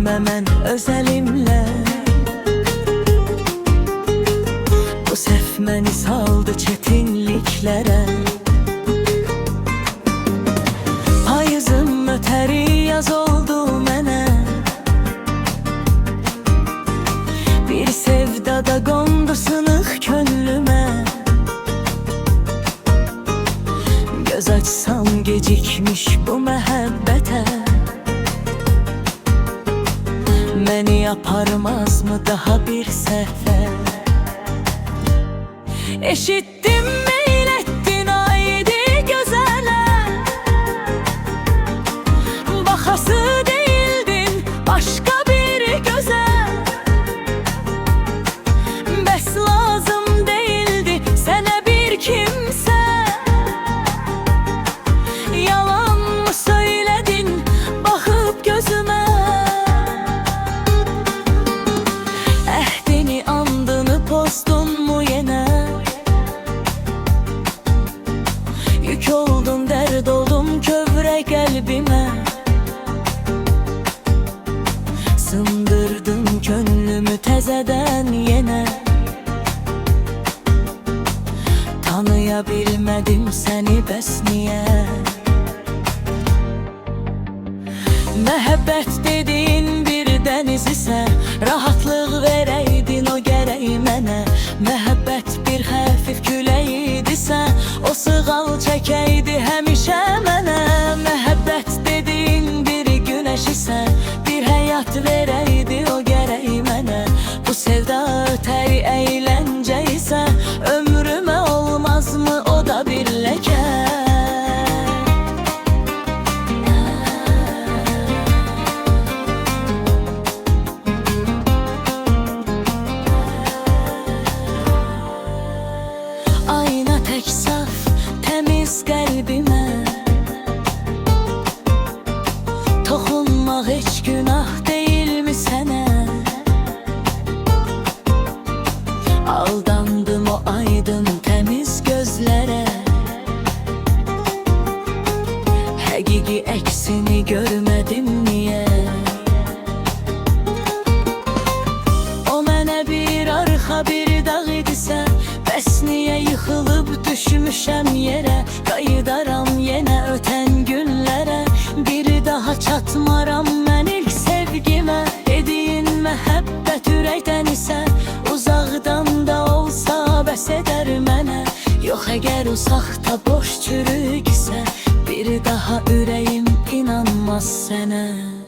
qəlbimə mən öz əlimlə. Bu səhv məni saldı çətinliklərə. Payızım ötəri yaz oldu mənə. Bir sevdada qondu sınıq könlümə. Göz açsam gecikmiş bu məhəbbətə. Məni aparmazmı daha bir səfər? Eşitdim meylətdin aydi gözələ. Baxası deyildin başqa bir gözə. Bəs lazım deyildi sənə bir kimsə. Yalan mı söylədin baxıb gözümə? Əhdini andını pozdunmu yenə? Yük oldun, dərd oldum kövrək qəlbimə. Sındırdın könlümü təzədən yenə. Tanıya bilmədim səni bəs niyə? Məhəbbət dediyin bir dəniz isə, rahatlıq verəydin o gərək mənə. Məhəbbət bir xəfif külək idisə, o sığal çəkəydi həmişə mənə. Məhəbbət dediyin bir günəş isə, bir həyat verəydi o gərək mənə. Bu sevda ötəri əyləncə isə, ömrümə olmazmı o da bir ləkə? Ayna tək saf, təmiz qəlbimə. Toxunmaq heç günah deyilmi sənə? Aldandım o aydın təmiz gözlərə. Həqiqi əksini görmədim niyə? O mənə bir arxa bir dağ idisə, bəs niyə yıxılıb düşmüşəm yerə? Qayıdaram yenə ötən günlərə. Bir daha çatmaram mən ilk sevgimə. Dediyin məhəbbət ürəkdən isə, uzaqdan da olsa bəs edər mənə. Yox əgər uzaqda boş çürük isə, bir daha ürəyim inanmaz sənə.